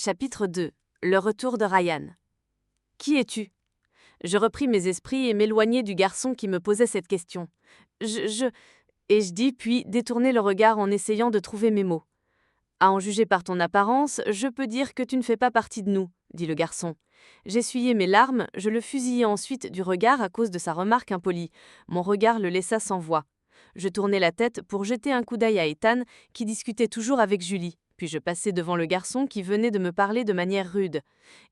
Chapitre 2. Le retour de Ryan. Qui es-tu? Je repris mes esprits et m'éloignai du garçon qui me posait cette question. Et je dis, puis détournai le regard en essayant de trouver mes mots. À en juger par ton apparence, je peux dire que tu ne fais pas partie de nous, dit le garçon. J'essuyai mes larmes, je le fusillai ensuite du regard à cause de sa remarque impolie. Mon regard le laissa sans voix. Je tournai la tête pour jeter un coup d'œil à Ethan, qui discutait toujours avec Julie. Puis je passai devant le garçon qui venait de me parler de manière rude.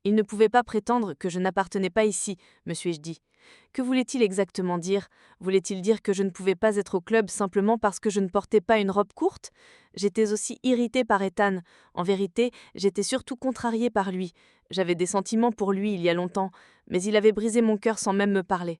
Il ne pouvait pas prétendre que je n'appartenais pas ici, me suis-je dit. Que voulait-il exactement dire? Voulait-il dire que je ne pouvais pas être au club simplement parce que je ne portais pas une robe courte? J'étais aussi irritée par Ethan. En vérité, j'étais surtout contrariée par lui. J'avais des sentiments pour lui il y a longtemps, mais il avait brisé mon cœur sans même me parler.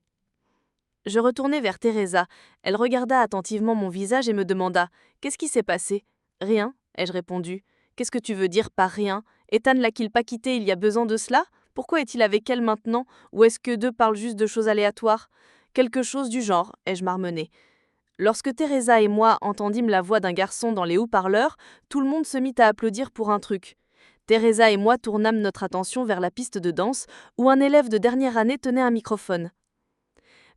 Je retournai vers Teresa. Elle regarda attentivement mon visage et me demanda « Qu'est-ce qui s'est passé ?»« Rien », ai-je répondu. « Qu'est-ce que tu veux dire par rien? Ethan l'a-t-il pas quitté il y a besoin de cela? Pourquoi est-il avec elle maintenant? Ou est-ce que deux parlent juste de choses aléatoires ?»« Quelque chose du genre, ai-je marmonné. Lorsque Teresa et moi entendîmes la voix d'un garçon dans les haut-parleurs, tout le monde se mit à applaudir pour un truc. Teresa et moi tournâmes notre attention vers la piste de danse où un élève de dernière année tenait un microphone.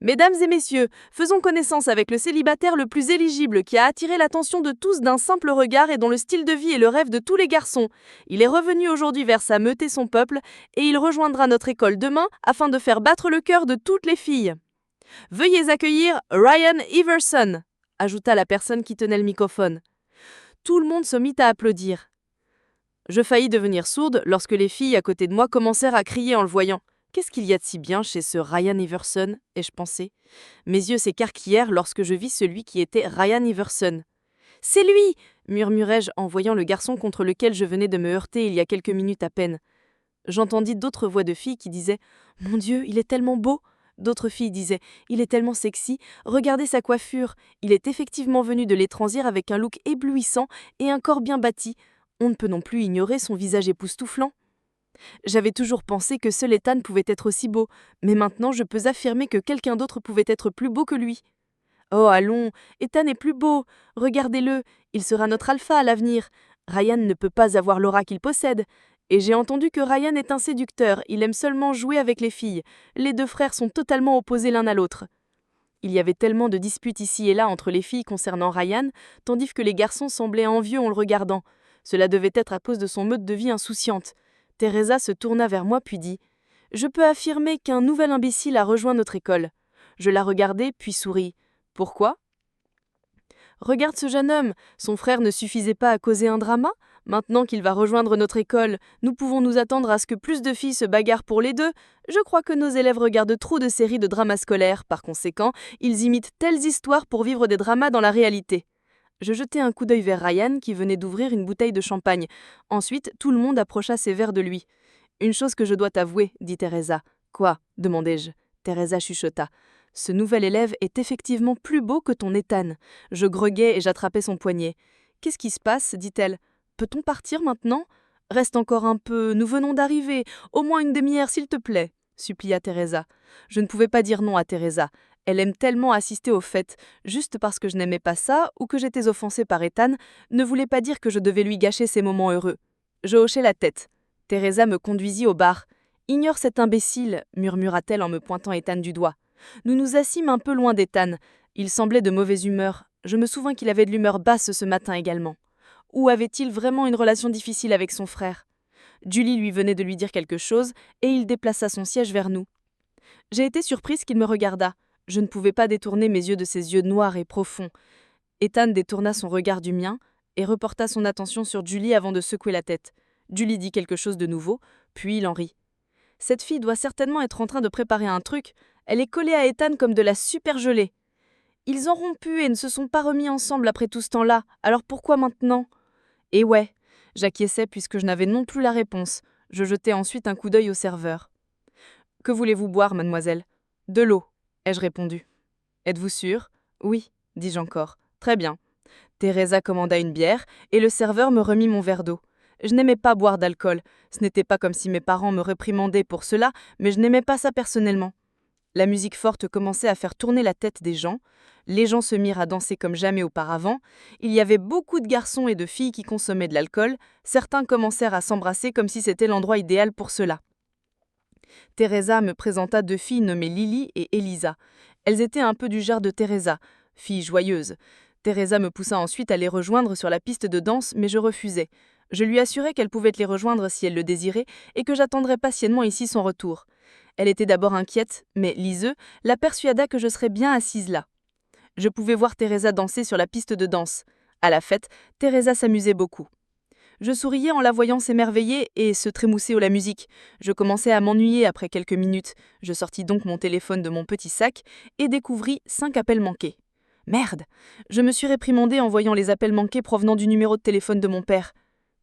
Mesdames et messieurs, faisons connaissance avec le célibataire le plus éligible qui a attiré l'attention de tous d'un simple regard et dont le style de vie est le rêve de tous les garçons. Il est revenu aujourd'hui vers sa meute et son peuple, et il rejoindra notre école demain afin de faire battre le cœur de toutes les filles. Veuillez accueillir Ryan Everson, ajouta la personne qui tenait le microphone. Tout le monde se mit à applaudir. Je faillis devenir sourde lorsque les filles à côté de moi commencèrent à crier en le voyant. Qu'est-ce qu'il y a de si bien chez ce Ryan Everson, ai-je pensé. Mes yeux s'écarquillèrent lorsque je vis celui qui était Ryan Everson. « C'est lui !» murmurai-je en voyant le garçon contre lequel je venais de me heurter il y a quelques minutes à peine. J'entendis d'autres voix de filles qui disaient « Mon Dieu, il est tellement beau !» D'autres filles disaient « Il est tellement sexy, regardez sa coiffure, il est effectivement venu de l'étranger avec un look éblouissant et un corps bien bâti. On ne peut non plus ignorer son visage époustouflant. » J'avais toujours pensé que seul Ethan pouvait être aussi beau, mais maintenant je peux affirmer que quelqu'un d'autre pouvait être plus beau que lui. Oh, allons, Ethan est plus beau, regardez-le, il sera notre alpha à l'avenir. Ryan ne peut pas avoir l'aura qu'il possède. Et j'ai entendu que Ryan est un séducteur, il aime seulement jouer avec les filles. Les deux frères sont totalement opposés l'un à l'autre. Il y avait tellement de disputes ici et là entre les filles concernant Ryan, tandis que les garçons semblaient envieux en le regardant. Cela devait être à cause de son mode de vie insouciante. Teresa se tourna vers moi puis dit « Je peux affirmer qu'un nouvel imbécile a rejoint notre école. » Je la regardai puis souris. « Pourquoi ?»« Regarde ce jeune homme, son frère ne suffisait pas à causer un drama ? Maintenant qu'il va rejoindre notre école, nous pouvons nous attendre à ce que plus de filles se bagarrent pour les deux. Je crois que nos élèves regardent trop de séries de dramas scolaires, par conséquent, ils imitent telles histoires pour vivre des dramas dans la réalité. » Je jetai un coup d'œil vers Ryan qui venait d'ouvrir une bouteille de champagne. Ensuite, tout le monde approcha ses verres de lui. « Une chose que je dois t'avouer, dit Teresa. »« Quoi ?» demandai-je. Teresa chuchota. « Ce nouvel élève est effectivement plus beau que ton Ethan. » Je greguai et j'attrapai son poignet. « Qu'est-ce qui se passe ?» dit-elle. « Peut-on partir maintenant ? Reste encore un peu, nous venons d'arriver. Au moins une demi-heure, s'il te plaît, supplia Teresa. Je ne pouvais pas dire non à Teresa. Elle aime tellement assister aux fêtes. Juste parce que je n'aimais pas ça, ou que j'étais offensée par Ethan, ne voulait pas dire que je devais lui gâcher ses moments heureux. Je hochai la tête. Teresa me conduisit au bar. « Ignore cet imbécile, murmura-t-elle en me pointant Ethan du doigt. Nous nous assîmes un peu loin d'Ethan. Il semblait de mauvaise humeur. Je me souvins qu'il avait de l'humeur basse ce matin également. Ou avait-il vraiment une relation difficile avec son frère ? Julie lui venait de lui dire quelque chose, et il déplaça son siège vers nous. J'ai été surprise qu'il me regardât. Je ne pouvais pas détourner mes yeux de ses yeux noirs et profonds. Ethan détourna son regard du mien et reporta son attention sur Julie avant de secouer la tête. Julie dit quelque chose de nouveau, puis il en rit. Cette fille doit certainement être en train de préparer un truc. Elle est collée à Ethan comme de la super gelée. Ils ont rompu et ne se sont pas remis ensemble après tout ce temps-là. Alors pourquoi maintenant ? Et ouais, j'acquiesçais puisque je n'avais non plus la réponse. Je jetai ensuite un coup d'œil au serveur. « Que voulez-vous boire, mademoiselle ? » « De l'eau, » ai-je répondu. « Êtes-vous sûre ? » ?»« Oui, dis-je encore. Très bien. » Teresa commanda une bière et le serveur me remit mon verre d'eau. Je n'aimais pas boire d'alcool. Ce n'était pas comme si mes parents me réprimandaient pour cela, mais je n'aimais pas ça personnellement. La musique forte commençait à faire tourner la tête des gens. Les gens se mirent à danser comme jamais auparavant. Il y avait beaucoup de garçons et de filles qui consommaient de l'alcool. Certains commencèrent à s'embrasser comme si c'était l'endroit idéal pour cela. Teresa me présenta deux filles nommées Lily et Elisa. Elles étaient un peu du genre de Teresa, fille joyeuse. Teresa me poussa ensuite à les rejoindre sur la piste de danse, mais je refusai. Je lui assurai qu'elle pouvait les rejoindre si elle le désirait et que j'attendrais patiemment ici son retour. Elle était d'abord inquiète, mais Liseux la persuada que je serais bien assise là. Je pouvais voir Teresa danser sur la piste de danse. À la fête, Teresa s'amusait beaucoup. Je souriais en la voyant s'émerveiller et se trémousser à la musique. Je commençais à m'ennuyer après quelques minutes. Je sortis donc mon téléphone de mon petit sac et découvris 5 appels manqués. Merde! Je me suis réprimandée en voyant les appels manqués provenant du numéro de téléphone de mon père.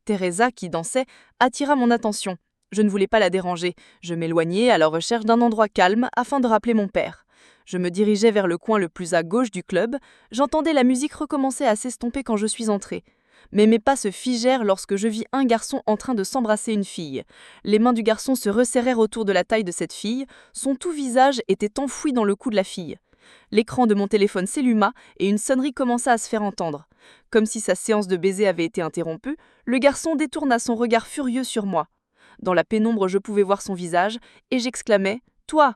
Teresa, qui dansait, attira mon attention. Je ne voulais pas la déranger. Je m'éloignai à la recherche d'un endroit calme afin de rappeler mon père. Je me dirigeais vers le coin le plus à gauche du club. J'entendais la musique recommencer à s'estomper quand je suis entrée. Mais mes pas se figèrent lorsque je vis un garçon en train de s'embrasser une fille. Les mains du garçon se resserrèrent autour de la taille de cette fille. Son tout visage était enfoui dans le cou de la fille. L'écran de mon téléphone s'alluma et une sonnerie commença à se faire entendre. Comme si sa séance de baiser avait été interrompue, le garçon détourna son regard furieux sur moi. Dans la pénombre, je pouvais voir son visage et j'exclamai « Toi,